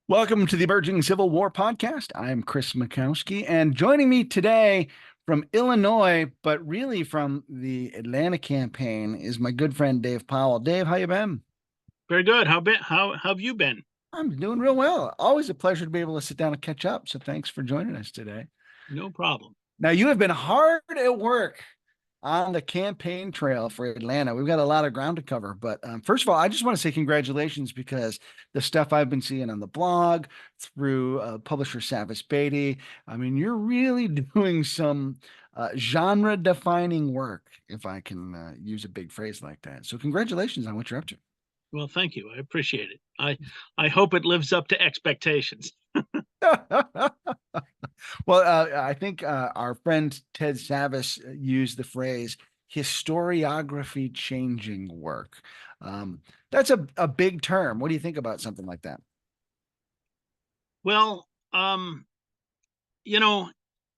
Welcome to the Emerging Civil War podcast. I'm Chris Makowski, and joining me today from Illinois, but really from the Atlanta campaign, is my good friend Dave Powell. Dave, how you been? Very good. How have you been? I'm doing real well. Always a pleasure to be able to sit down and catch up. So thanks for joining us today. No problem. Now, you have been hard at work on the campaign trail for Atlanta. We've got a lot of ground to cover. But first of all, I just want to say congratulations because the stuff I've been seeing on the blog through publisher Savas Beatty, I mean, you're really doing some genre defining work, if I can use a big phrase like that. So congratulations on what you're up to. Well, thank you. I appreciate it. I hope it lives up to expectations. Well, I think our friend Ted Savas used the phrase historiography changing work. That's a big term. What do you think about something like that? Well, you know,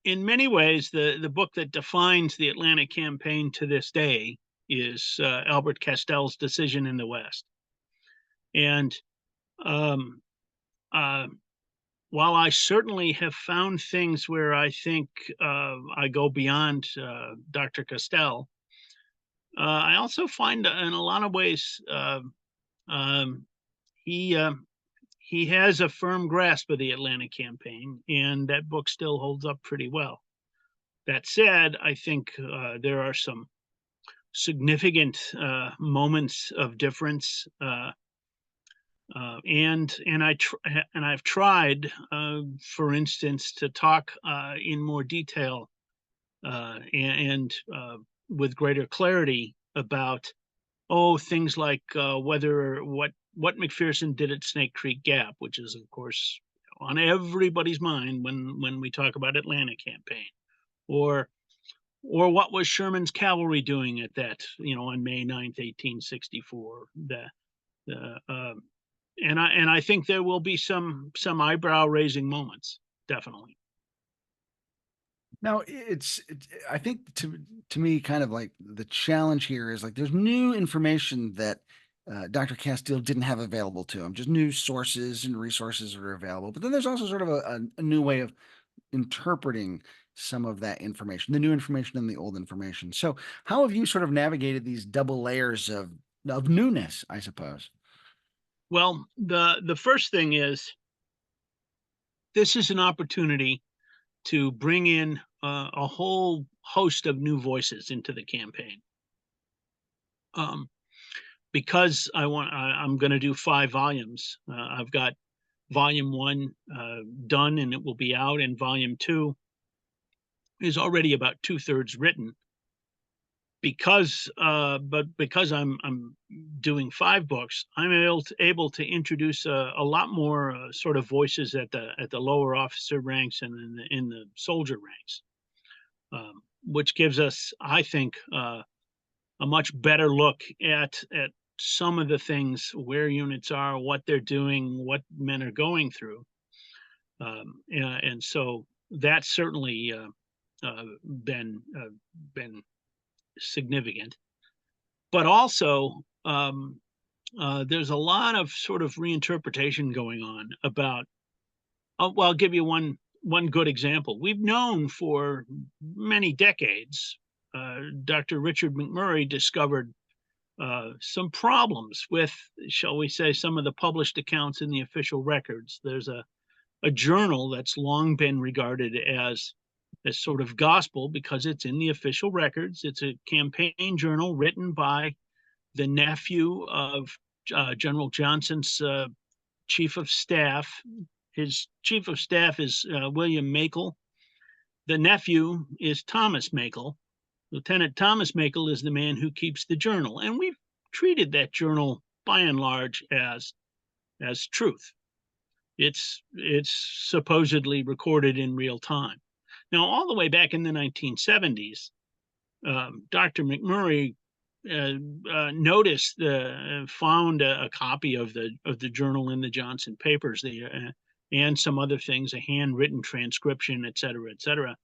in many ways, the book that defines the Atlanta campaign to this day is Albert Castell's Decision in the West. And um, uh, while I certainly have found things where I think I go beyond Dr. Castell, I also find in a lot of ways um, he he has a firm grasp of the Atlanta campaign, and that book still holds up pretty well. That said, I think there are some significant moments of difference, and I've tried, for instance, to talk in more detail and with greater clarity about things like whether what McPherson did at Snake Creek Gap, which is of course on everybody's mind when we talk about Atlanta campaign, or what was Sherman's cavalry doing at that, on May 9th, 1864. And I think there will be some eyebrow raising moments, definitely. Now, I think to me, kind of like the challenge here is like there's new information that Dr. Castile didn't have available to him, just new sources and resources are available. But then there's also sort of a new way of interpreting some of that information, the new information and the old information. So, how have you sort of navigated these double layers of newness, I suppose? Well, the first thing is this is an opportunity to bring in a whole host of new voices into the campaign. Um, because I'm going to do 5 volumes. I've got volume 1 done, and it will be out, and volume 2 is already about 2/3 written. Because I'm doing 5 books, I'm able to introduce a lot more sort of voices at the lower officer ranks and in the soldier ranks, which gives us, I think, a much better look at some of the things, where units are, what they're doing, what men are going through, and so that's certainly been significant. But also, there's a lot of sort of reinterpretation going on about. Well, I'll give you one good example. We've known for many decades. Dr. Richard McMurray discovered some problems with, shall we say, some of the published accounts in the official records. There's a journal that's long been regarded as sort of gospel because it's in the official records. It's a campaign journal written by the nephew of General Johnston's chief of staff. His chief of staff is William Makel. The nephew is Thomas Makel. Lieutenant Thomas Makel is the man who keeps the journal, and we've treated that journal by and large as truth. It's supposedly recorded in real time. Now, all the way back in the 1970s, Dr. McMurray found a copy of the journal in the Johnston papers, and some other things, a handwritten transcription, et cetera,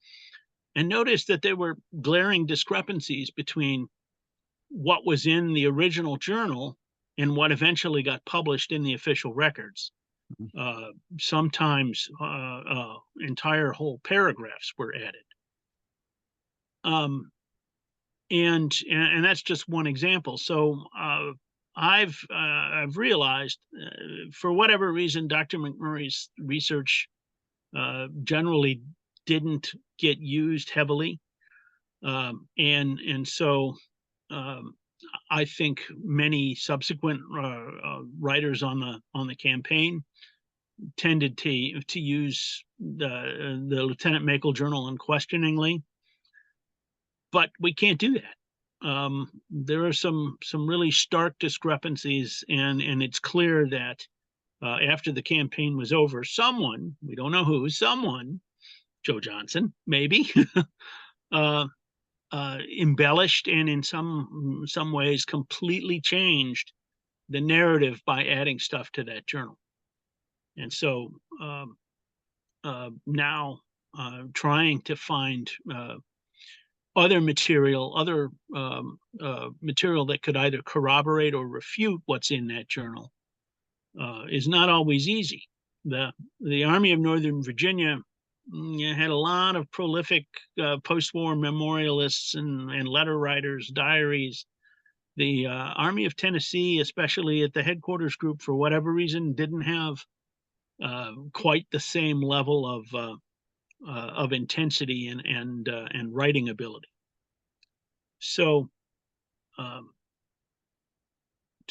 and noticed that there were glaring discrepancies between what was in the original journal and what eventually got published in the official records. Uh, Sometimes entire whole paragraphs were added. Um, and that's just one example. So I've realized, for whatever reason, Dr. McMurray's research generally didn't get used heavily, and so um, I think many subsequent writers on the campaign tended to use the Lieutenant Makel Journal unquestioningly, but we can't do that. There are some really stark discrepancies, and it's clear that after the campaign was over, someone, we don't know who, someone, Joe Johnston maybe, uh, embellished and in some ways completely changed the narrative by adding stuff to that journal. And so now trying to find other material that could either corroborate or refute what's in that journal is not always easy. The Army of Northern Virginia had a lot of prolific post-war memorialists and letter writers, diaries. The Army of Tennessee, especially at the headquarters group, for whatever reason, didn't have quite the same level of intensity and writing ability. So um,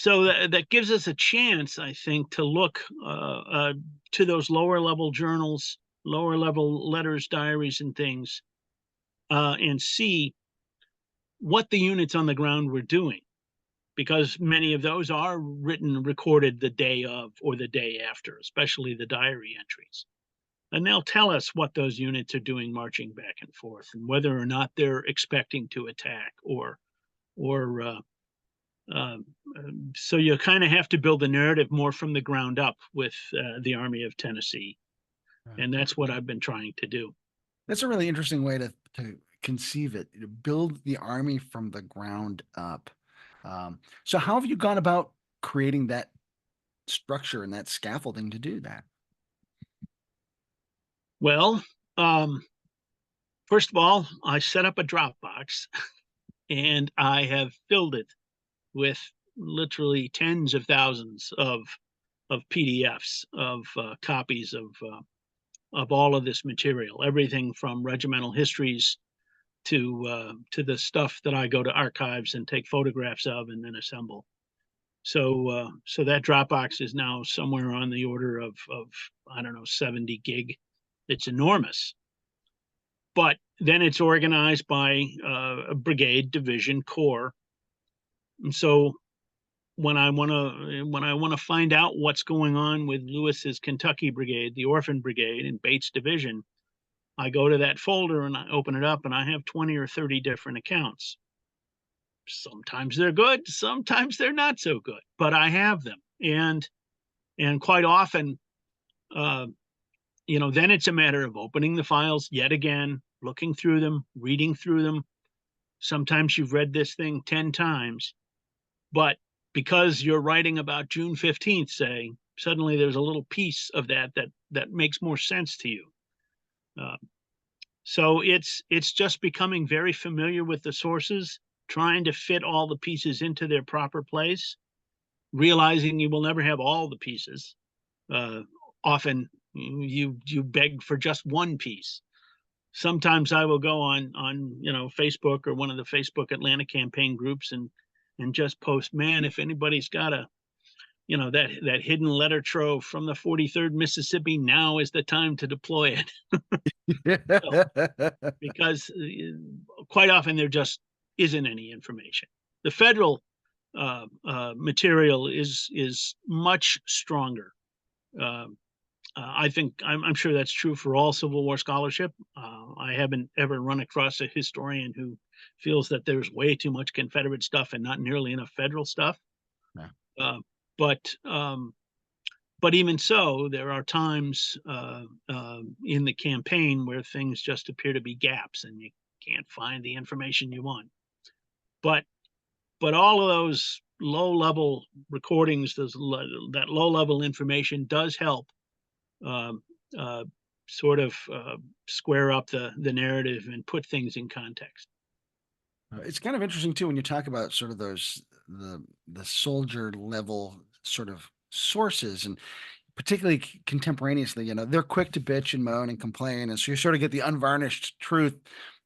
that gives us a chance, I think, to look to those lower level journals, lower level letters, diaries, and things, and see what the units on the ground were doing, because many of those are written, recorded the day of or the day after, especially the diary entries. And they'll tell us what those units are doing marching back and forth, and whether or not they're expecting to attack or so you kind of have to build the narrative more from the ground up with the Army of Tennessee, Right. and that's what I've been trying to do. That's a really interesting way to conceive it, to build the army from the ground up. So how have you gone about creating that structure and that scaffolding to do that? Well, um, first of all, I set up a Dropbox and I have filled it with literally tens of thousands of PDFs of copies of all of this material, everything from regimental histories to the stuff that I go to archives and take photographs of and then assemble. So that Dropbox is now somewhere on the order of I don't know, 70 gig. It's enormous. But then it's organized by a brigade, division, corps. And so when I want to find out what's going on with Lewis's Kentucky Brigade, the Orphan Brigade, and Bates Division, I go to that folder and I open it up, and I have 20 or 30 different accounts. Sometimes they're good, sometimes they're not so good, but I have them, and quite often, uh, then it's a matter of opening the files yet again, looking through them, reading through them. Sometimes you've read this thing 10 times, but because you're writing about June 15th, say, suddenly there's a little piece of that makes more sense to you. Uh, so it's just becoming very familiar with the sources, trying to fit all the pieces into their proper place, realizing you will never have all the pieces. Uh, Often you beg for just one piece. Sometimes I will go on Facebook or one of the Facebook Atlanta campaign groups and just post, man, if anybody's got that hidden letter trove from the 43rd Mississippi, now is the time to deploy it. So, because quite often there just isn't any information. The federal material is much stronger. Uh, I think I'm sure that's true for all Civil War scholarship. I haven't ever run across a historian who feels that there's way too much Confederate stuff and not nearly enough federal stuff. Yeah. Uh, but but even so, there are times in the campaign where things just appear to be gaps and you can't find the information you want. But all of those low level recordings, that low level information does help um, uh, sort of square up the narrative and put things in context. It's kind of interesting too when you talk about sort of those the soldier level sort of sources, and particularly contemporaneously, they're quick to bitch and moan and complain. And so you sort of get the unvarnished truth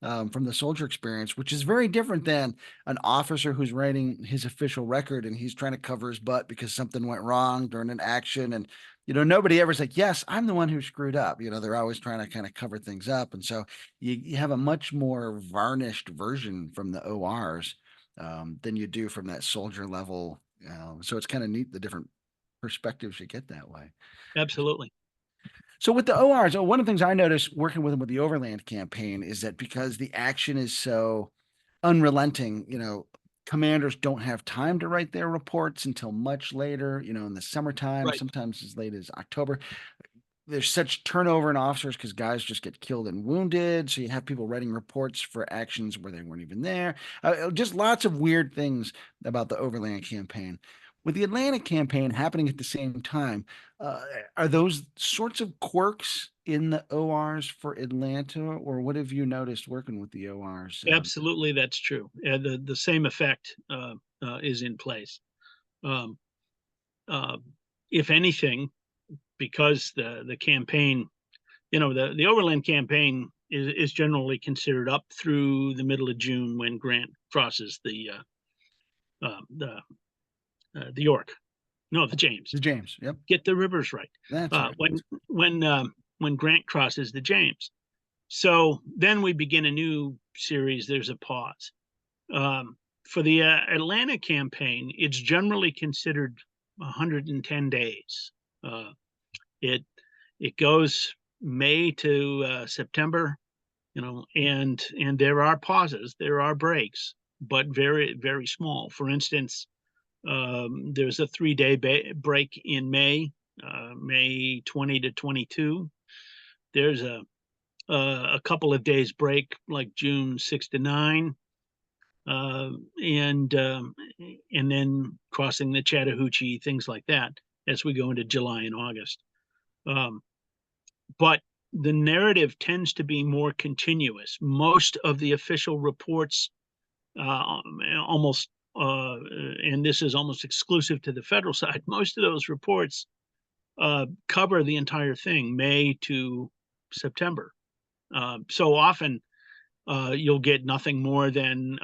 from the soldier experience, which is very different than an officer who's writing his official record and he's trying to cover his butt because something went wrong during an action. And, nobody ever's like, yes, I'm the one who screwed up. They're always trying to kind of cover things up. And so you have a much more varnished version from the ORs than you do from that soldier level. So it's kind of neat, the different perspectives you get that way. Absolutely. So with the ORs, one of the things I noticed working with them with the Overland campaign is that because the action is so unrelenting, commanders don't have time to write their reports until much later, in the summertime, Right. sometimes as late as October. There's such turnover in officers because guys just get killed and wounded. So you have people writing reports for actions where they weren't even there. Just lots of weird things about the Overland campaign. With the Atlantic campaign happening at the same time, uh, are those sorts of quirks in the ORs for Atlanta, or what have you noticed working with the ORs? Absolutely, that's true. The same effect is in place. Um, uh, if anything, because the campaign, the Overland campaign is generally considered up through the middle of June when Grant crosses the York, no, the James. The James, yep, Get the rivers right. that's right. When Grant crosses the James, so then we begin a new series. There's a pause. For the Atlanta campaign, it's generally considered 110 days. Uh, it it goes May to September, and there are pauses, there are breaks, but very very small. For instance, there's a 3-day break in May, May 20 to 22. There's a couple of days break like June 6 to 9, uh, and um, and then crossing the Chattahoochee, things like that, as we go into July and August. Um, but the narrative tends to be more continuous. Most of the official reports, almost, and this is almost exclusive to the federal side, most of those reports cover the entire thing, May to September. So often you'll get nothing more than,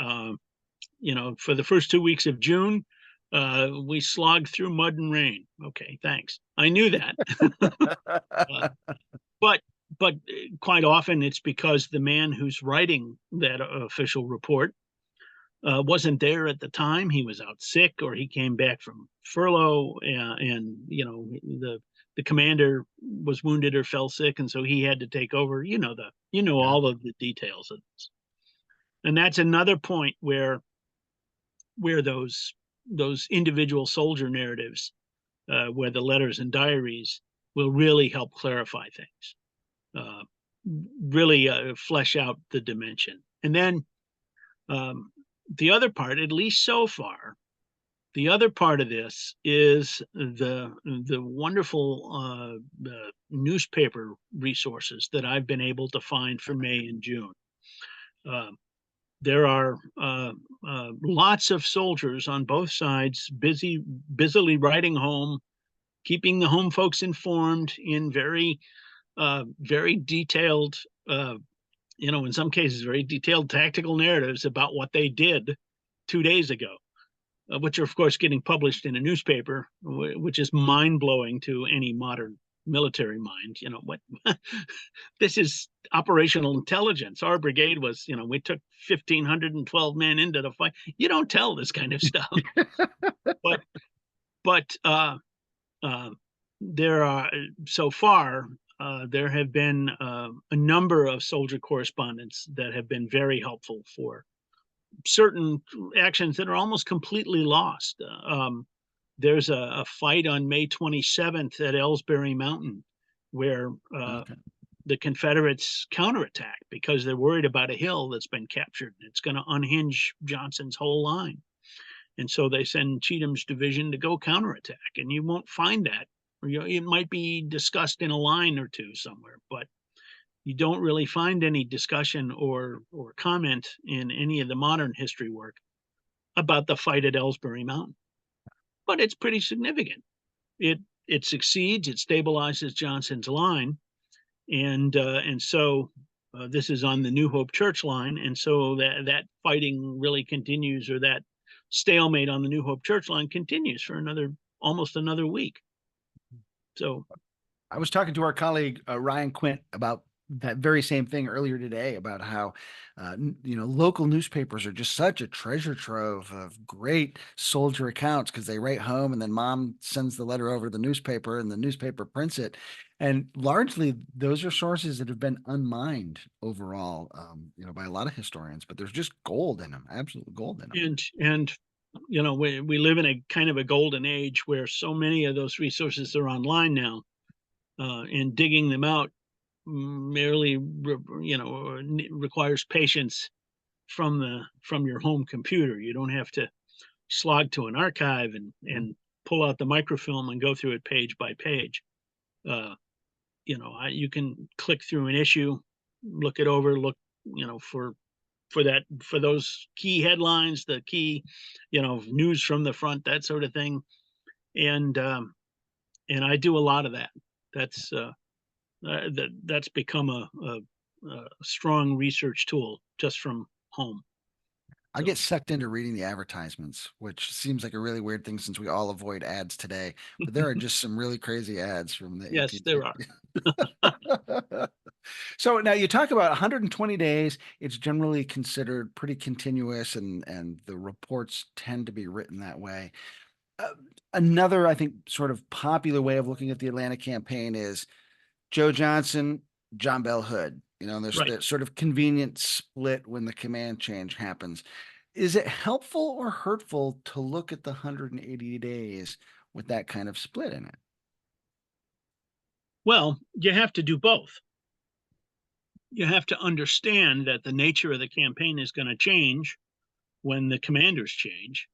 for the first 2 weeks of June, we slogged through mud and rain. Okay, thanks. I knew that. uh, but quite often it's because the man who's writing that official report wasn't there at the time. He was out sick, or he came back from furlough, and the commander was wounded or fell sick, and so he had to take over. Yeah. All of the details of this, and that's another point where those individual soldier narratives, where the letters and diaries will really help clarify things, uh, really flesh out the dimension. And then um, the other part, at least so far, the other part of this is the wonderful newspaper resources that I've been able to find for May and June. Uh, there are lots of soldiers on both sides busily writing home, keeping the home folks informed in very detailed, in some cases, very detailed tactical narratives about what they did 2 days ago, which are, of course, getting published in a newspaper, which is mind blowing to any modern military mind. What this is operational intelligence. Our brigade was, we took 1,512 men into the fight. You don't tell this kind of stuff, but but uh, there are so far. There have been a number of soldier correspondents that have been very helpful for certain actions that are almost completely lost. There's a fight on May 27th at Ellsbury Mountain where Okay. the Confederates counterattack because they're worried about a hill that's been captured. It's going to unhinge Johnson's whole line. And so they send Cheatham's division to go counterattack, and you won't find that. Or, it might be discussed in a line or two somewhere, but you don't really find any discussion or comment in any of the modern history work about the fight at Ellsbury Mountain. But it's pretty significant. It succeeds. It stabilizes Johnston's line, and so this is on the New Hope Church line, and so that fighting really continues, or that stalemate on the New Hope Church line continues for almost another week. So I was talking to our colleague Ryan Quint about that very same thing earlier today, about how local newspapers are just such a treasure trove of great soldier accounts, because they write home and then mom sends the letter over to the newspaper and the newspaper prints it, and largely those are sources that have been unmined overall, by a lot of historians, but there's just gold in them, absolute gold in them. and we live in a kind of a golden age where so many of those resources are online now, and digging them out merely requires patience from your home computer. You don't have to slog to an archive and pull out the microfilm and go through it page by page. You can click through an issue, look it over, look for those key headlines, the key news from the front, that sort of thing, and I do a lot of that. That's become a strong research tool just from home. I get sucked into reading the advertisements, which seems like a really weird thing since we all avoid ads today. But there are just some really crazy ads from the Yes, there are. 1850s. So now you talk about 120 days. It's generally considered pretty continuous, and the reports tend to be written that way. Another, I think, sort of popular way of looking at the Atlanta campaign is Joe Johnston, John Bell Hood. There's Right. that sort of convenient split when the command change happens. Is it helpful or hurtful to look at the 180 days with that kind of split in it? Well, you have to do both. You have to understand that the nature of the campaign is going to change when the commanders change.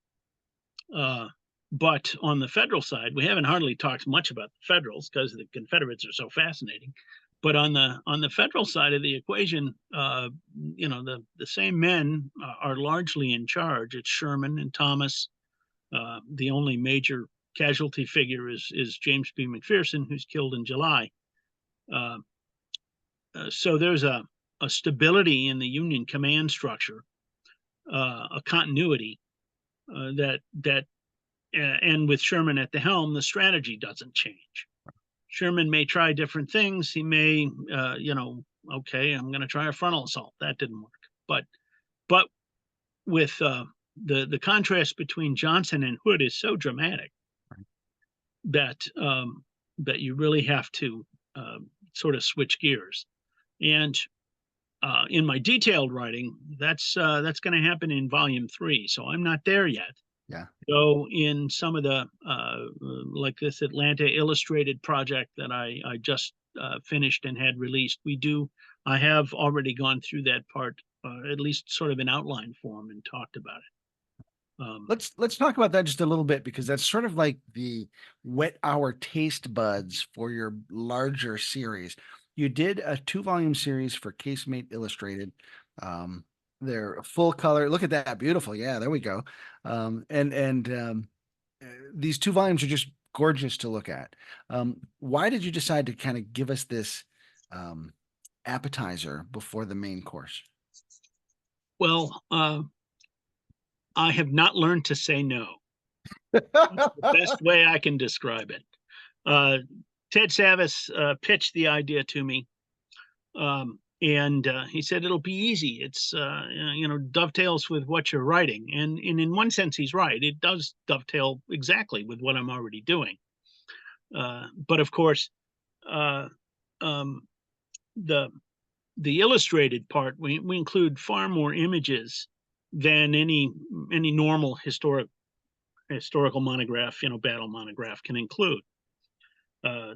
But on the federal side, we haven't hardly talked much about the Federals because the Confederates are so fascinating. But on the federal side of the equation, the same men are largely in charge. It's Sherman and Thomas. The only major casualty figure is James B. McPherson, who's killed in July. So there's a stability in the Union command structure, a continuity that and with Sherman at the helm, the strategy doesn't change. Sherman may try different things. He may, okay, I'm going to try a frontal assault. That didn't work. But with the contrast between Johnston and Hood is so dramatic that you really have to sort of switch gears. And in my detailed writing, that's going to happen in volume 3. So I'm not there yet. Yeah. So in some of the like this Atlanta Illustrated project that I just finished and had released, I have already gone through that part, at least sort of in outline form, and talked about it. Let's talk about that just a little bit, because that's sort of like the whet our taste buds for your larger series. You did a 2-volume series for Casemate Illustrated. They're full color. Look at that, beautiful. Yeah, there we go. These 2 volumes are just gorgeous to look at. Why did you decide to kind of give us this appetizer before the main course? Well, I have not learned to say no. That's the best way I can describe it. Ted Savas pitched the idea to me, and he said it'll be easy. It's dovetails with what you're writing, and in one sense he's right. It does dovetail exactly with what I'm already doing. But of course, the illustrated part, we include far more images than any normal historical monograph, battle monograph can include.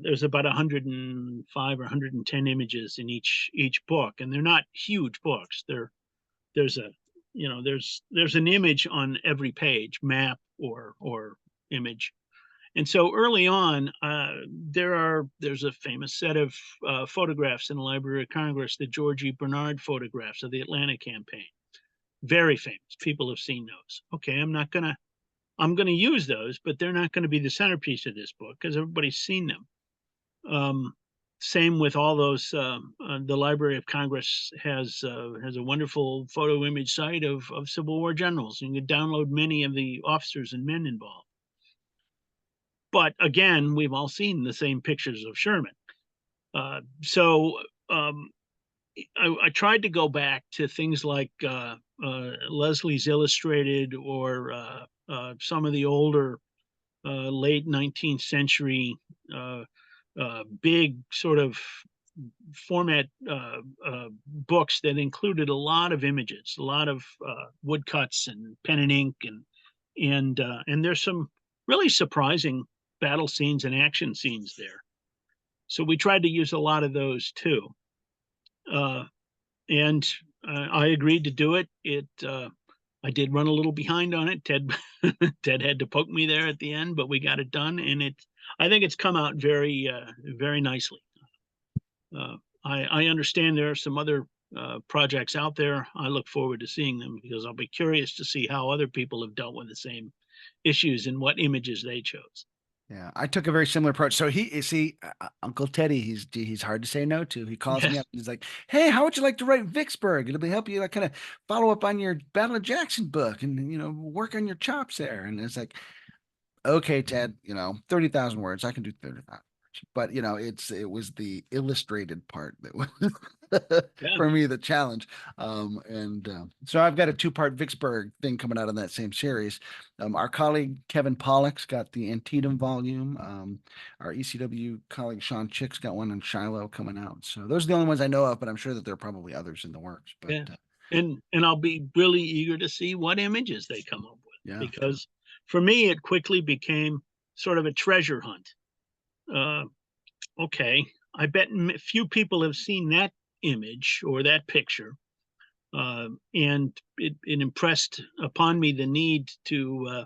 There's about 105 or 110 images in each book, and they're not huge books. There's a there's an image on every page, map or image. And so early on, there's a famous set of photographs in the Library of Congress, the George E. Bernard photographs of the Atlanta campaign. Very famous. People have seen those. Okay, I'm gonna use those, but they're not going to be the centerpiece of this book because everybody's seen them. Um, Same with all those. The Library of Congress has a wonderful photo image site of Civil War generals. You can download many of the officers and men involved. But again, we've all seen the same pictures of Sherman. So I tried to go back to things like Leslie's Illustrated or some of the older late 19th century big sort of format books that included a lot of images, a lot of woodcuts and pen and ink, and there's some really surprising battle scenes and action scenes there. So we tried to use a lot of those too. And I agreed to do it. I did run a little behind on it. Ted Ted had to poke me there at the end, but we got it done, and I think it's come out very nicely. I understand there are some other projects out there. I look forward to seeing them because I'll be curious to see how other people have dealt with the same issues and what images they chose. Yeah, I took a very similar approach. So Uncle Teddy, he's hard to say no to. He calls me Yes. up and he's like, "Hey, how would you like to write Vicksburg? It'll be help you like kind of follow up on your Battle of Jackson book and work on your chops there." And it's like, okay, Ted, 30,000 words. I can do 30,000 words. But it was the illustrated part that was Yeah. for me the challenge. And so I've got a two-part Vicksburg thing coming out in that same series. Our colleague Kevin Pollock's got the Antietam volume. Our ECW colleague Sean Chick's got one on Shiloh coming out. So those are the only ones I know of, but I'm sure that there are probably others in the works. But Yeah. And I'll be really eager to see what images they come up with yeah. because for me it quickly became sort of a treasure hunt. Uh, okay, I bet few people have seen that image or that picture, and it impressed upon me the need to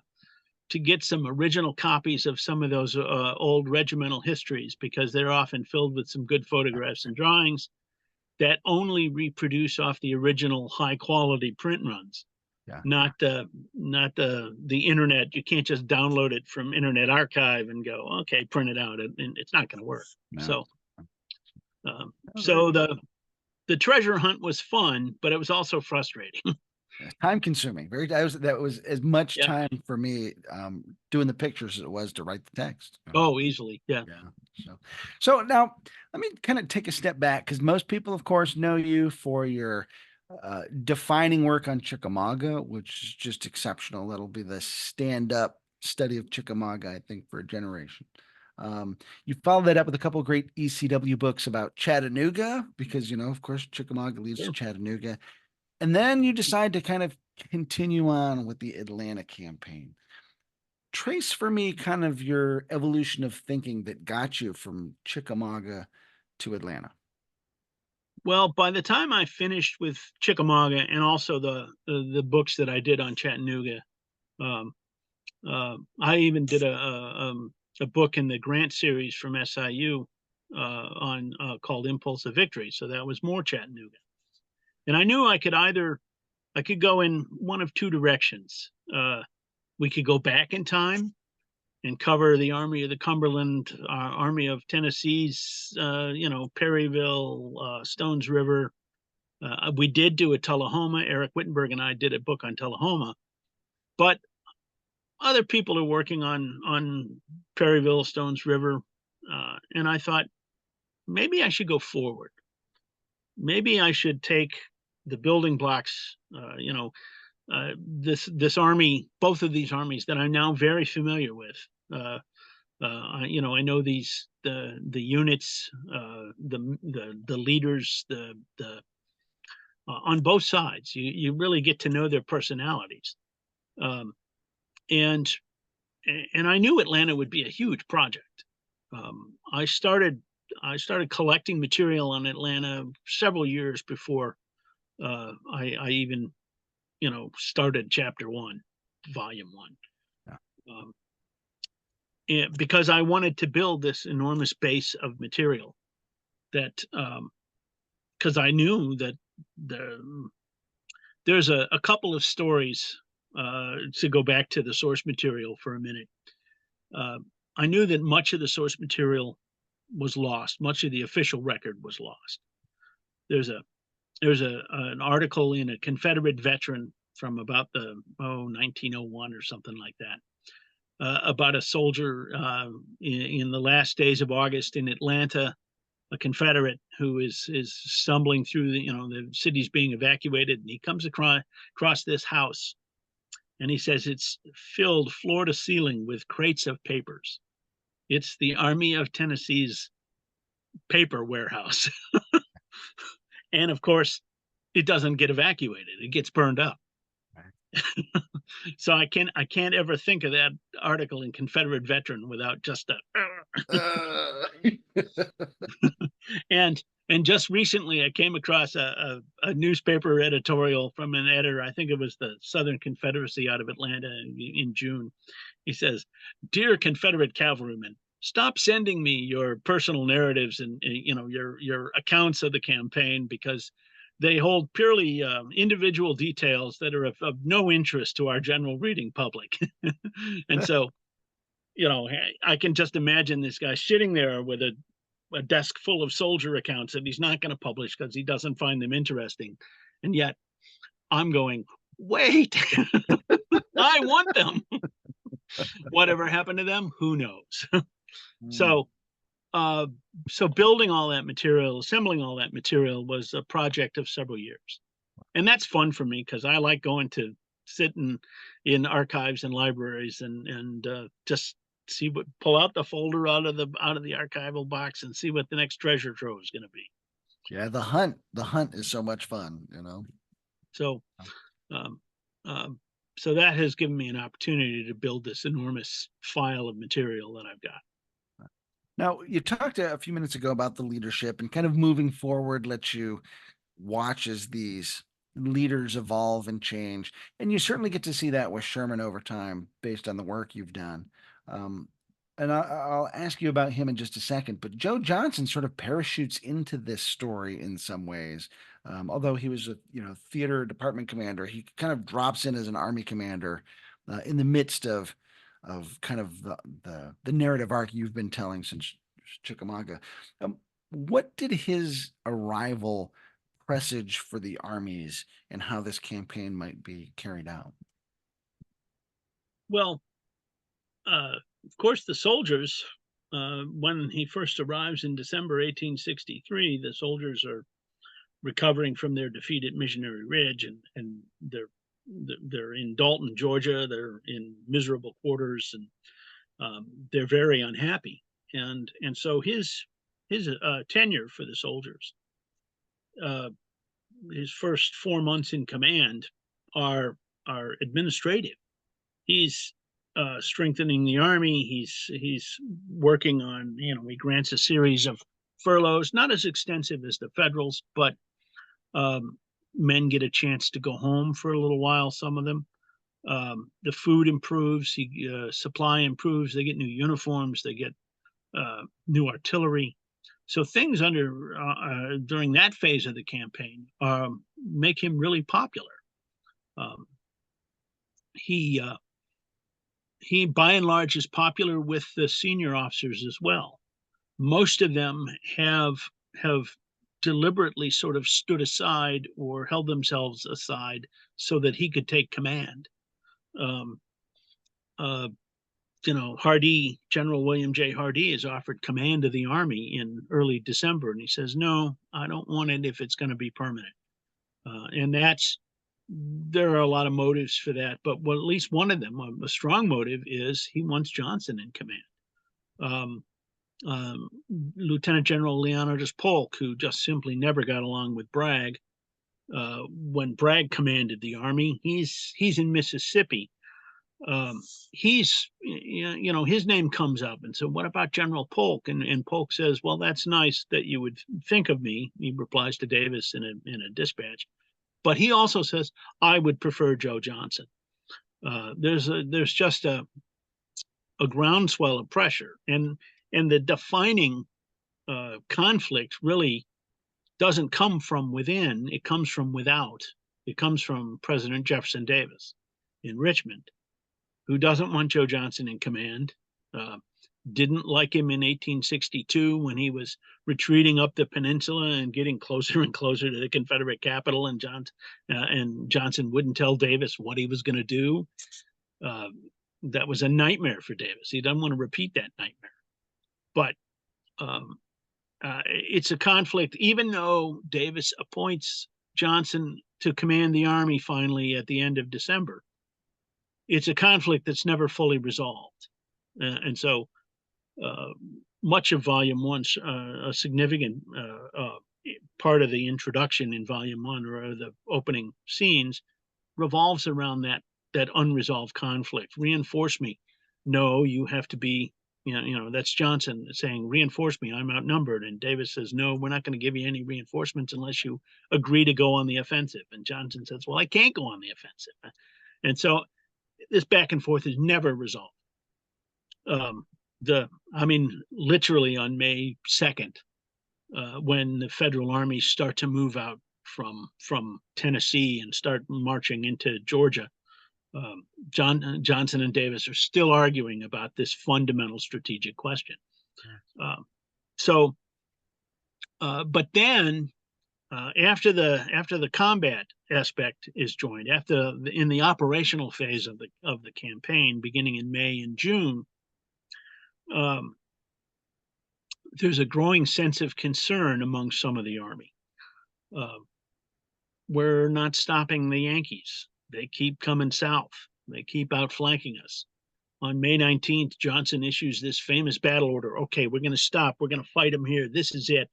get some original copies of some of those old regimental histories because they're often filled with some good photographs and drawings that only reproduce off the original high quality print runs, Yeah. not the internet. You can't just download it from Internet Archive and go, okay, print it out, and it's not going to work. No. So Oh, so the treasure hunt was fun, but it was also frustrating. time consuming. That was as much Yeah. time for me doing the pictures as it was to write the text. Oh, easily. Yeah. Yeah. So now let me kind of take a step back because most people, of course, know you for your defining work on Chickamauga, which is just exceptional. That'll be the stand-up study of Chickamauga, I think, for a generation. You followed that up with a couple of great ECW books about Chattanooga because, of course, Chickamauga leads to Chattanooga. And then you decide to kind of continue on with the Atlanta campaign. Trace for me kind of your evolution of thinking that got you from Chickamauga to Atlanta. Well, by the time I finished with Chickamauga and also the books that I did on Chattanooga, um, I even did a book in the Grant series from SIU on called Impulse of Victory. So that was more Chattanooga, and I knew I could go in one of two directions. We could go back in time and cover the Army of the Cumberland, Army of Tennessee's, Perryville, Stones River. We did do a Tullahoma. Eric Wittenberg and I did a book on Tullahoma, but other people are working on Perryville, Stones River, and I thought maybe I should go forward. Maybe I should take the building blocks, this army, both of these armies that I'm now very familiar with. I know the units, the leaders, the on both sides. You really get to know their personalities, um, and and I knew Atlanta would be a huge project. I started collecting material on Atlanta several years before I even started chapter 1, volume 1. Yeah. Because I wanted to build this enormous base of material that, because I knew that there's a couple of stories, to go back to the source material for a minute. Uh, I knew that much of the source material was lost. Much of the official record was lost. There's an article in a Confederate veteran from about the 1901 or something like that, about a soldier, in the last days of August in Atlanta, a Confederate who is stumbling through the city's being evacuated, and he comes across this house, and he says it's filled floor to ceiling with crates of papers. It's the Army of Tennessee's paper warehouse. And of course, it doesn't get evacuated; it gets burned up. So I can't ever think of that article in Confederate Veteran without just a Uh, and just recently I came across a newspaper editorial from an editor. I think it was the Southern Confederacy out of Atlanta in June. He says, "Dear Confederate cavalrymen, stop sending me your personal narratives and your accounts of the campaign, because they hold purely individual details that are of no interest to our general reading public." And so, I can just imagine this guy sitting there with a desk full of soldier accounts that he's not going to publish because he doesn't find them interesting. And yet I'm going, wait, I want them. Whatever happened to them, who knows? mm, So, uh, so building all that material, assembling all that material was a project of several years. And that's fun for me because I like going to sit in archives and libraries and just pull out the folder out of the archival box and see what the next treasure trove is going to be. yeah, the hunt is so much fun. So, um, um, so that has given me an opportunity to build this enormous file of material that I've got. Now, you talked a few minutes ago about the leadership and kind of moving forward lets you watch as these leaders evolve and change. And you certainly get to see that with Sherman over time based on the work you've done. Um, and I'll ask you about him in just a second, but Joe Johnston sort of parachutes into this story in some ways. Although he was a theater department commander, he kind of drops in as an army commander in the midst of kind of the narrative arc you've been telling since Chickamauga. What did his arrival presage for the armies and how this campaign might be carried out? Well, of course, the soldiers, when he first arrives in December 1863, the soldiers are recovering from their defeat at Missionary Ridge, and they're in Dalton, Georgia. They're in miserable quarters, and they're very unhappy. And so his tenure for the soldiers, uh, his first 4 months in command, are administrative. He's strengthening the army. He's working on, he grants a series of furloughs, not as extensive as the Federals, but um, men get a chance to go home for a little while. Some of them, the food improves, supply improves. They get new uniforms. They get new artillery. So things during that phase of the campaign make him really popular. Um, he he by and large is popular with the senior officers as well. Most of them have deliberately sort of stood aside or held themselves aside so that he could take command. Um, uh, Hardee, General William J. Hardee, is offered command of the army in early December, and he says, "No, I don't want it if it's going to be permanent." And there are a lot of motives for that, but at least one of them, a strong motive, is he wants Johnston in command. Um, um, Lieutenant General Leonidas Polk, who just simply never got along with Bragg. When Bragg commanded the army, he's in Mississippi. His name comes up, and so what about General Polk? And Polk says, "Well, that's nice that you would think of me." He replies to Davis in a dispatch, But he also says, I would prefer Joe Johnson. There's just a groundswell of pressure, and the defining conflict really doesn't come from within, it comes from without. It comes from President Jefferson Davis in Richmond, who doesn't want Joe Johnson in command. Didn't like him in 1862 when he was retreating up the peninsula and getting closer and closer to the Confederate capital, and Johnson wouldn't tell Davis what he was going to do. That was a nightmare for Davis. He doesn't want to repeat that nightmare. But it's a conflict, even though Davis appoints Johnson to command the army finally at the end of December. It's a conflict that's never fully resolved. And so much of Volume 1, a significant part of the introduction in Volume 1, or the opening scenes, revolves around that unresolved conflict. Reinforce me. No, you have to be, that's Johnson saying, reinforce me, I'm outnumbered. And Davis says, no, we're not going to give you any reinforcements unless you agree to go on the offensive. And Johnson says, well, I can't go on the offensive. And so this back and forth is never resolved. Literally on May 2nd, when the federal armies start to move out from Tennessee and start marching into Georgia, Johnson and Davis are still arguing about this fundamental strategic question. But then after the combat aspect is joined, in the operational phase of the campaign, beginning in May and June, there's a growing sense of concern among some of the army. We're not stopping the Yankees. They keep coming south. They keep outflanking us. On May 19th, Johnson issues this famous battle order. Okay, we're going to stop. We're going to fight them here. This is it.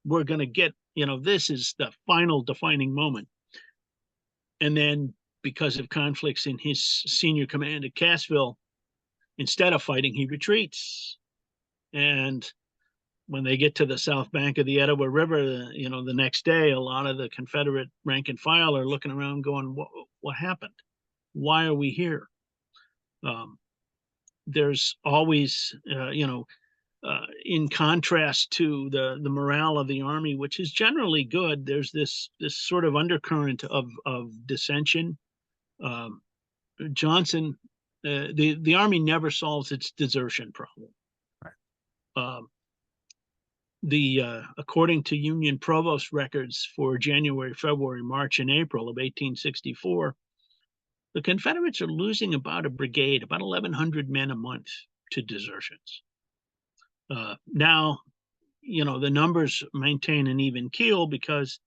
We're going to get, this is the final defining moment. And then, because of conflicts in his senior command at Cassville, instead of fighting, he retreats. And when they get to the south bank of the Etowah River, the next day, a lot of the Confederate rank and file are looking around going, what happened? Why are we here? There's always, in contrast to the morale of the army, which is generally good, there's this sort of undercurrent of dissension. Johnson, the army never solves its desertion problem. Right. According to Union provost records for January, February, March, and April of 1864, the Confederates are losing about a brigade, about 1,100 men a month to desertions. Now, the numbers maintain an even keel because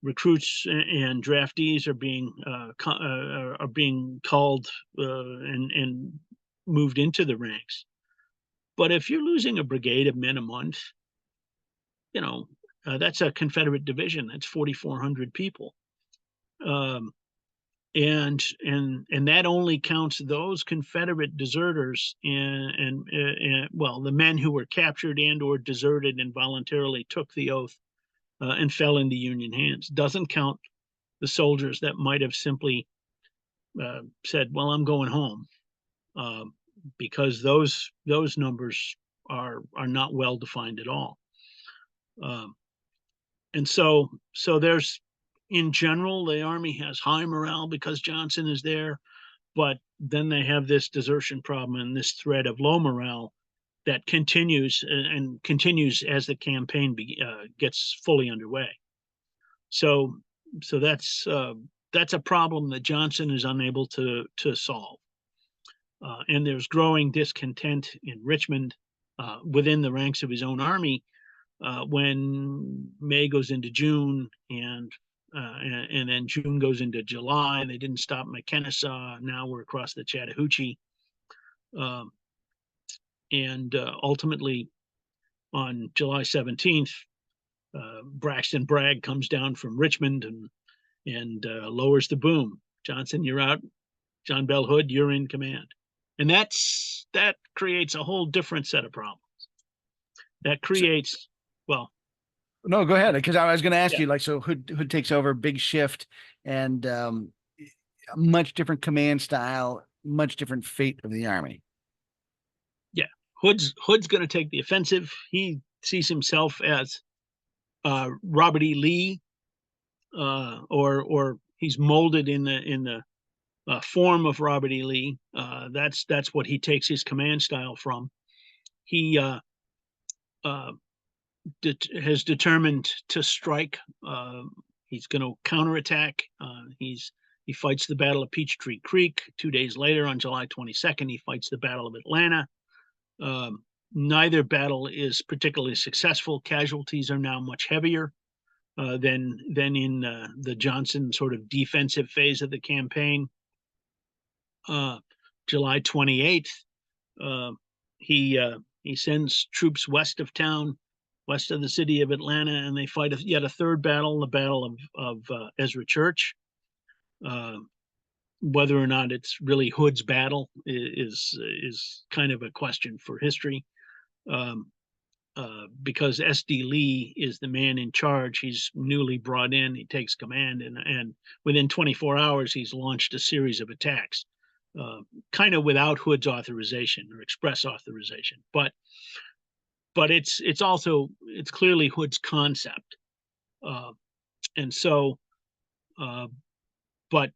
recruits and draftees are being called and moved into the ranks. But if you're losing a brigade of men a month, that's a Confederate division. That's 4,400 people. And that only counts those Confederate deserters and the men who were captured and or deserted and voluntarily took the oath and fell into Union hands. Doesn't count the soldiers that might have simply said, well, I'm going home, because those numbers are not well defined at all. And so there's, in general, the army has high morale because Johnson is there, but then they have this desertion problem and this threat of low morale that continues as the campaign gets fully underway. So that's a problem that Johnson is unable to solve. And there's growing discontent in Richmond within the ranks of his own army when May goes into June and then June goes into July. They didn't stop McKennesaw. Now we're across the Chattahoochee. And ultimately, on July 17th, Braxton Bragg comes down from Richmond and lowers the boom. Johnson, you're out. John Bell Hood, you're in command. And that creates a whole different set of problems. That creates, well, No, go ahead. Because I was going to ask Yeah, you, like, so Hood takes over, big shift, and a much different command style, much different fate of the army. yeah. Hood's going to take the offensive. He sees himself as Robert E. Lee, or he's molded in the form of Robert E. Lee. That's what he takes his command style from. He uh, has determined to strike. He's going to counterattack. He fights the Battle of Peachtree Creek. 2 days later, on July 22nd, he fights the Battle of Atlanta. Neither battle is particularly successful. Casualties are now much heavier than in the Johnston sort of defensive phase of the campaign. July 28th, uh, he sends troops west of town, west of the city of Atlanta, and they fight yet a third battle, the Battle of Ezra Church. Uh, Whether or not it's really Hood's battle is kind of a question for history. Um, because SD Lee is the man in charge. He's newly brought in. He takes command, and within 24 hours, he's launched a series of attacks, uh, kind of without Hood's authorization or express authorization. But it's clearly Hood's concept, uh, and so uh, but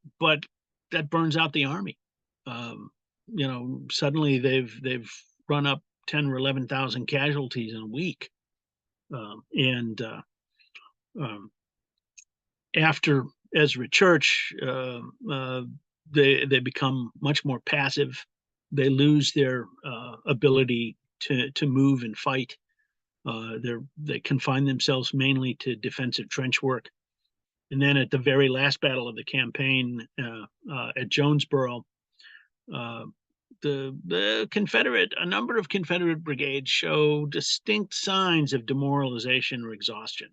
that burns out the army. Suddenly they've run up 10 or 11,000 casualties in a week, and um, after Ezra Church, they become much more passive. They lose their ability to move and fight. They confine themselves mainly to defensive trench work. And then at the very last battle of the campaign at Jonesboro, uh, a number of Confederate brigades show distinct signs of demoralization or exhaustion.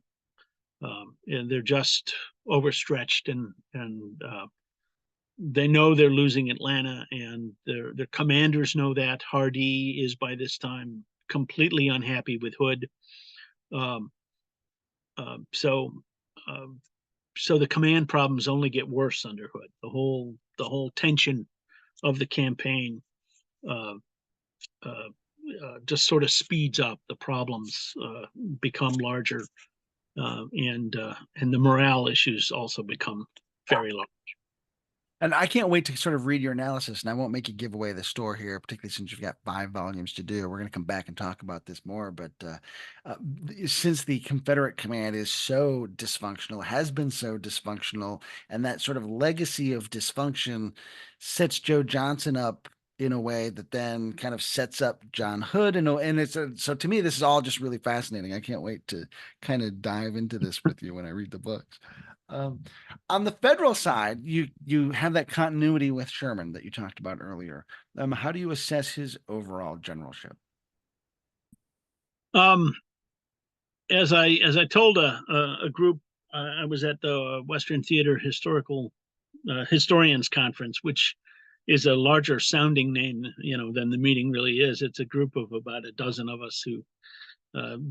And they're just overstretched, and they know they're losing Atlanta, and their commanders know that. Hardee is by this time completely unhappy with Hood. Um, uh, so uh, so the command problems only get worse under Hood. The whole tension of the campaign uh, uh, just sort of speeds up. The problems become larger, and the morale issues also become very large. And I can't wait to sort of read your analysis, and I won't make you give away the store here, particularly since you've got 5 volumes to do. We're going to come back and talk about this more, but uh, since the Confederate command is so dysfunctional, has been so dysfunctional, and that sort of legacy of dysfunction sets Joe Johnson up in a way that then kind of sets up John Hood, and so to me, this is all just really fascinating. I can't wait to kind of dive into this with you when I read the books. Um, on the federal side, you have that continuity with Sherman that you talked about earlier. How do you assess his overall generalship? Um, as I told a group, I was at the Western Theater Historians Conference, which is a larger sounding name, than the meeting really is. It's a group of about a dozen of us who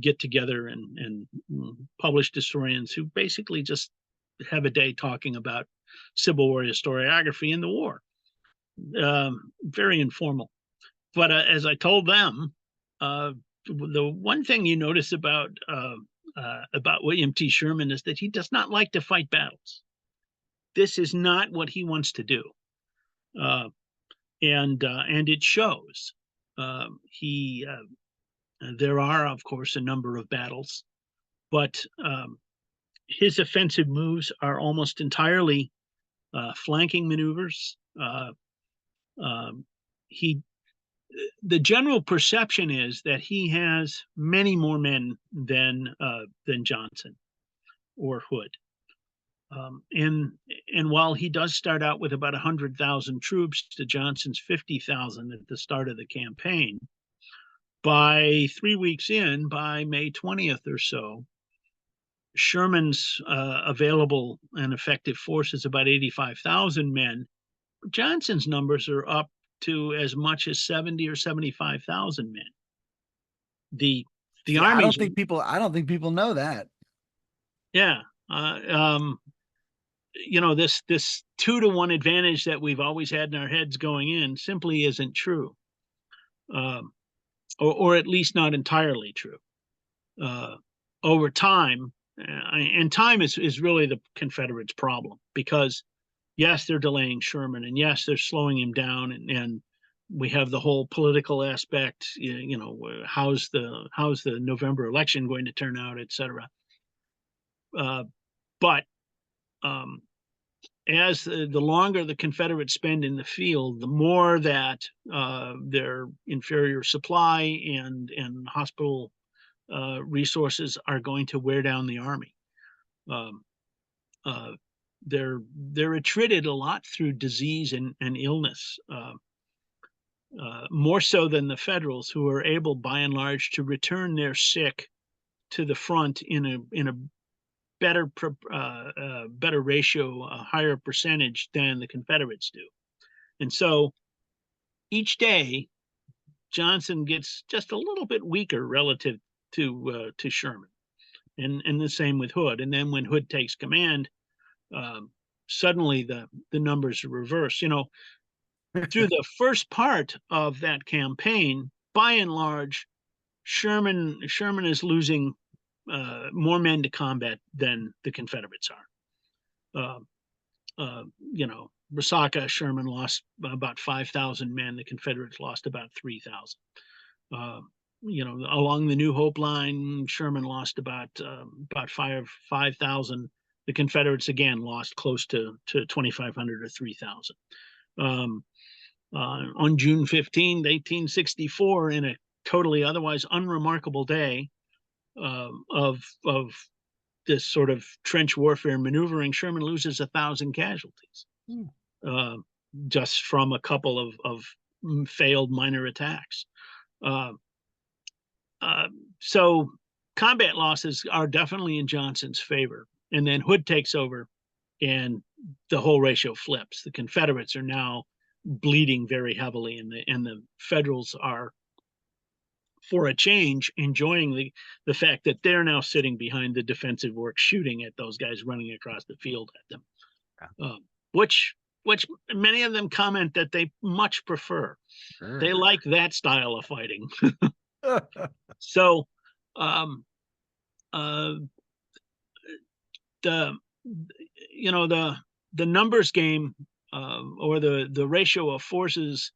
get together and published historians who basically just have a day talking about Civil War historiography and the war. Very informal. But as I told them, the one thing you notice about William T. Sherman is that he does not like to fight battles. This is not what he wants to do, uh, and it shows. He There are, of course, a number of battles, but his offensive moves are almost entirely flanking maneuvers. Um, he the general perception is that he has many more men than Johnson or Hood. And while he does start out with about 100,000 troops to Johnson's 50,000 at the start of the campaign, by 3 weeks in, by May 20th or so, Sherman's available and effective force is about 85,000 men. Johnson's numbers are up to as much as 70 or 75,000 men. The the See, I don't armies think people know that. Yeah. This 2-to-1 advantage that we've always had in our heads going in simply isn't true, um, or at least not entirely true. Uh, Over time, and time is really the Confederates' problem, because yes, they're delaying Sherman, and yes, they're slowing him down, and we have the whole political aspect. How's the November election going to turn out, et cetera. But um, as the longer the Confederates spend in the field, the more that their inferior supply and hospital resources are going to wear down the army. Um, uh, they're attrited a lot through disease and illness, more so than the Federals, who are able, by and large, to return their sick to the front in a better ratio, a higher percentage than the Confederates do. And so each day, Johnson gets just a little bit weaker relative to Sherman, and the same with Hood. And then when Hood takes command, um, suddenly the numbers are reversed. Through the first part of that campaign, by and large, Sherman is losing more men to combat than the Confederates are. Resaca, Sherman lost about 5,000 men. The Confederates lost about 3,000. Uh, Along the New Hope line, Sherman lost about 5,000. The Confederates again lost close to 2,500 or 3,000. On June 15th, 1864, in a totally otherwise unremarkable day of this sort of trench warfare maneuvering, Sherman loses 1,000 casualties, Hmm. uh, just from a couple of failed minor attacks. Uh, uh, so combat losses are definitely in Johnson's favor. And then Hood takes over, and the whole ratio flips. The Confederates are now bleeding very heavily, and the Federals are, for a change, enjoying the fact that they're now sitting behind the defensive work, shooting at those guys running across the field at them, um, which which many of them comment that they much prefer. They Sure. like that style of fighting. So, um, uh, the the numbers game, or the ratio of forces,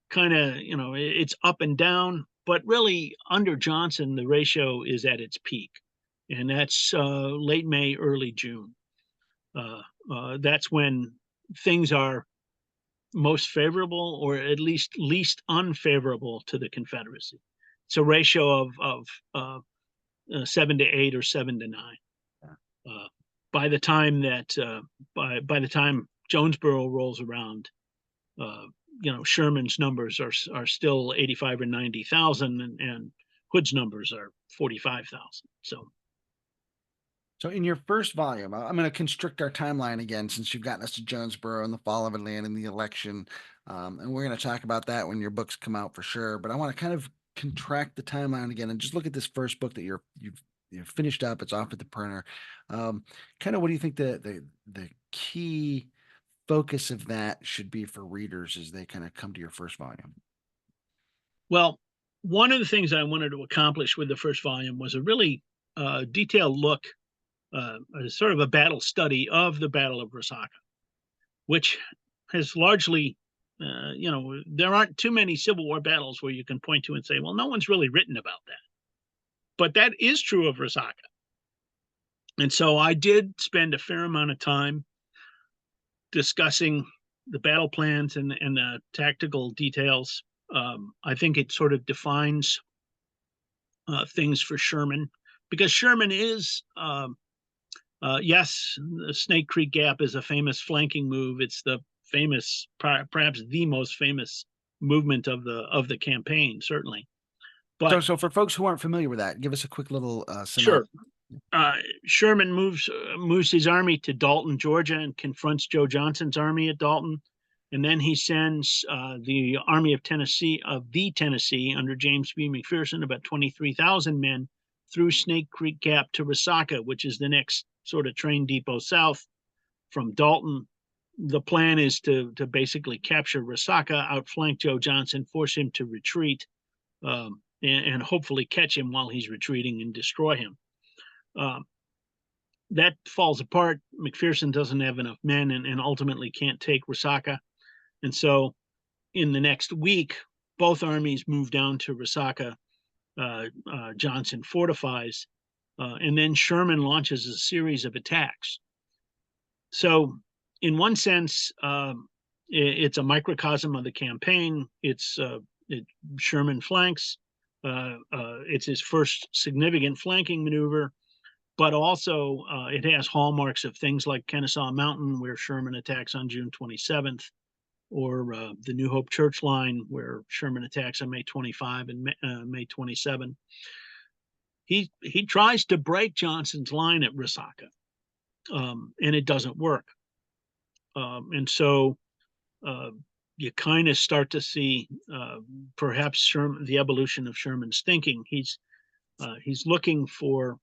kind of, it's up and down, but really under Johnson the ratio is at its peak, and that's late May, early June. That's when things are most favorable, or at least unfavorable, to the Confederacy. It's a ratio of 7 to 8 or 7 to 9. Uh, by the time that by the time Jonesboro rolls around, uh, Sherman's numbers are still 85 or 90,000, and Hood's numbers are 45,000. So, So in your first volume, I'm going to constrict our timeline again since you've gotten us to Jonesboro and the fall of Atlanta and the election. And we're going to talk about that when your books come out for sure. But I want to kind of contract the timeline again and just look at this first book that you've finished up. It's off at the printer. Kind of what do you think the key focus of that should be for readers as they kind of come to your first volume? well, one of the things I wanted to accomplish with the first volume was a really detailed look, sort of a battle study of the Battle of Resaca, which has largely, there aren't too many Civil War battles where you can point to and say, well, no one's really written about that. But that is true of Resaca. And so I did spend a fair amount of time discussing the battle plans and the tactical details. I think it sort of defines things for Sherman, because Sherman is, yes, the Snake Creek Gap is a famous flanking move. It's the famous, perhaps the most famous movement of the campaign, certainly. So, But so for folks who aren't familiar with that, give us a quick little sure, synopsis. Sherman moves his army to Dalton, Georgia, and confronts Joe Johnston's army at Dalton, and then he sends the Army of Tennessee under James B. McPherson, about 23,000 men, through Snake Creek Gap to Resaca, which is the next sort of train depot south from Dalton. The plan is to basically capture Resaca, outflank Joe Johnston, force him to retreat, and hopefully catch him while he's retreating and destroy him. That falls apart. McPherson doesn't have enough men and ultimately can't take Resaca. And so in the next week, both armies move down to Resaca. Johnston fortifies, and then Sherman launches a series of attacks. So in one sense, it's a microcosm of the campaign. Sherman flanks. It's his first significant flanking maneuver, but also it has hallmarks of things like Kennesaw Mountain, where Sherman attacks on June 27th, or the New Hope Church line, where Sherman attacks on May 25 and May 27. He tries to break Johnston's line at Resaca, and it doesn't work. And so you kind of start to see perhaps the evolution of Sherman's thinking. He's looking for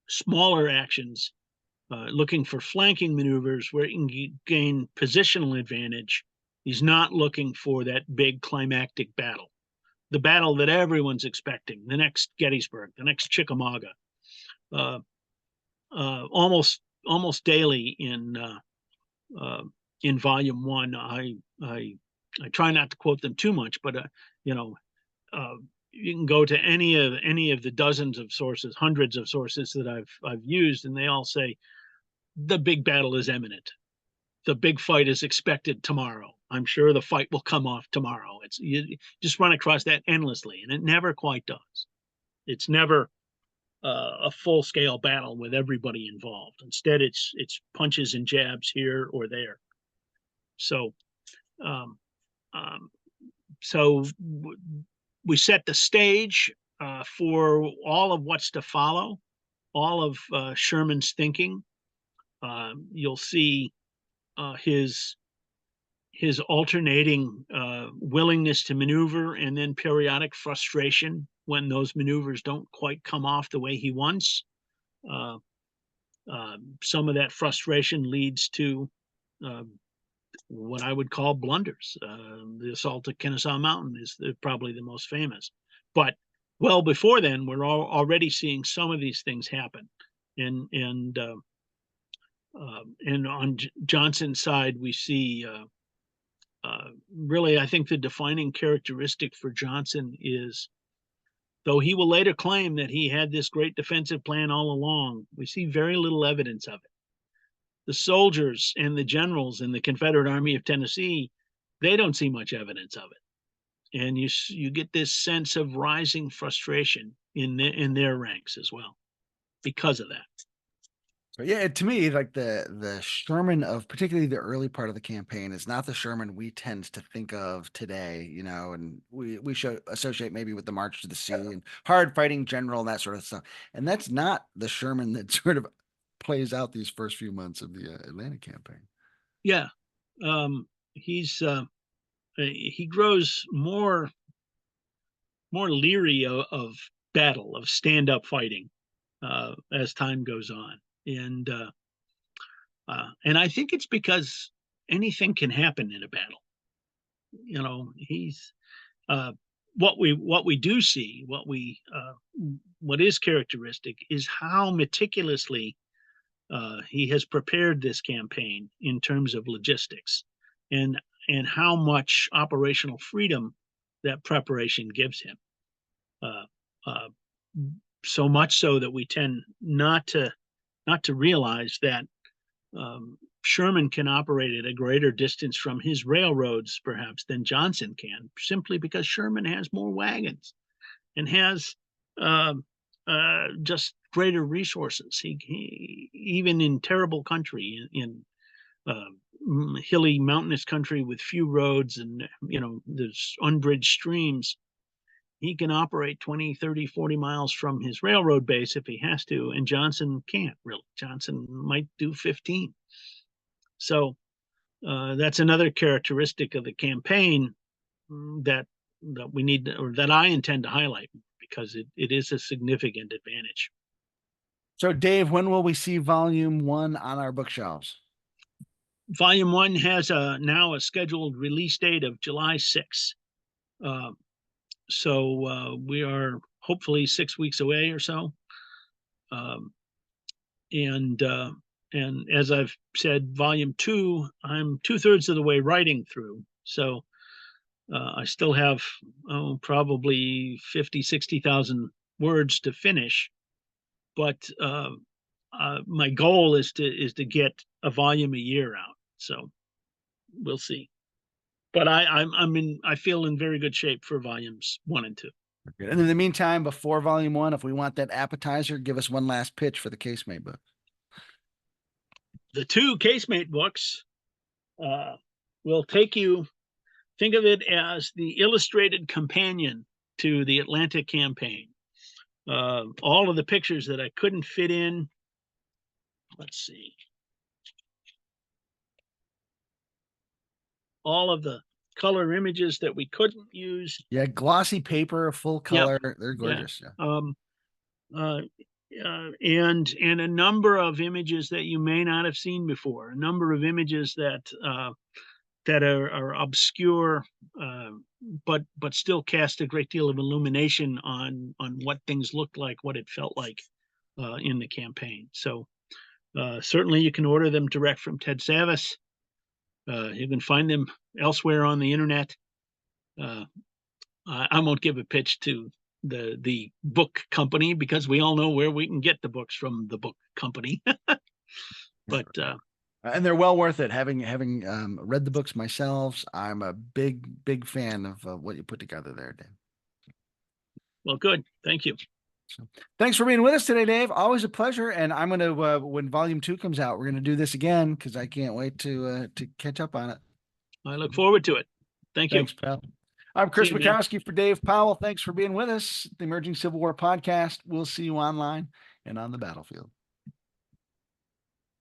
smaller actions, looking for flanking maneuvers where he can gain positional advantage. He's not looking for that big climactic battle, the battle that everyone's expecting, the next Gettysburg, the next Chickamauga. Almost daily in Volume 1, I try not to quote them too much, but you can go to any of the dozens of sources, hundreds of sources that I've used, and they all say the big battle is imminent. The big fight is expected tomorrow. I'm sure the fight will come off tomorrow. You just run across that endlessly, and it never quite does. It's never a full-scale battle with everybody involved. Instead, it's punches and jabs here or there. So, we set the stage for all of what's to follow, all of Sherman's thinking. You'll see his alternating willingness to maneuver and then periodic frustration when those maneuvers don't quite come off the way he wants. Some of that frustration leads to what I would call blunders. The assault at Kennesaw Mountain is probably the most famous. But well before then, we're already seeing some of these things happen. And on Johnston's side, we see really, I think the defining characteristic for Johnston is, though he will later claim that he had this great defensive plan all along, we see very little evidence of it. The soldiers and the generals in the Confederate Army of Tennessee, they don't see much evidence of it. And you get this sense of rising frustration in their ranks as well because of that. But yeah, to me, like the Sherman of particularly the early part of the campaign is not the Sherman we tend to think of today, and we should associate maybe with the March to the Sea and hard fighting general and that sort of stuff. And that's not the Sherman that sort of plays out these first few months of the Atlanta campaign. Yeah, he grows more leery of battle, of stand-up fighting as time goes on. And I think it's because anything can happen in a battle. He's what we do see, what is characteristic is how meticulously he has prepared this campaign in terms of logistics, and how much operational freedom that preparation gives him. So much so that we tend not to realize that Sherman can operate at a greater distance from his railroads, perhaps, than Johnston can, simply because Sherman has more wagons and has just greater resources. He even in terrible country, in hilly, mountainous country with few roads and there's unbridged streams, he can operate 20, 30, 40 miles from his railroad base if he has to, and Johnston can't really. Johnston might do 15. So that's another characteristic of the campaign that we need, or that I intend to highlight, because it is a significant advantage. So Dave, when will we see volume 1 on our bookshelves? Volume 1 has now a scheduled release date of July 6th. We are hopefully 6 weeks away or so. Um, and as I've said, volume 2, I'm 2/3 of the way writing through. So I still have probably 50-60,000 words to finish. But my goal is to get a volume a year out. So we'll see. But I feel in very good shape for volumes 1 and 2. And in the meantime, before volume 1, if we want that appetizer, give us one last pitch for the Casemate book. The 2 Casemate books will take you, think of it as the illustrated companion to the Atlanta campaign. All of the pictures that I couldn't fit in. Let's see. All of the color images that we couldn't use. Yeah, glossy paper, full color. Yep. They're gorgeous. Yeah. And a number of images that you may not have seen before. A number of images that are obscure, but still cast a great deal of illumination on what things looked like, what it felt like in the campaign. So certainly you can order them direct from Ted Savis. You can find them elsewhere on the internet. I won't give a pitch to the book company because we all know where we can get the books from the book company. But and they're well worth it. Having read the books myself, I'm a big fan of what you put together there, Dave. Well, good. Thank you. So, thanks for being with us today, Dave. Always a pleasure. And I'm going to, when volume 2 comes out, we're going to do this again because I can't wait to catch up on it. I look forward to it. Thank you. Thanks, pal. I'm Chris Bukowski for Dave Powell. Thanks for being with us. The Emerging Civil War podcast. We'll see you online and on the battlefield.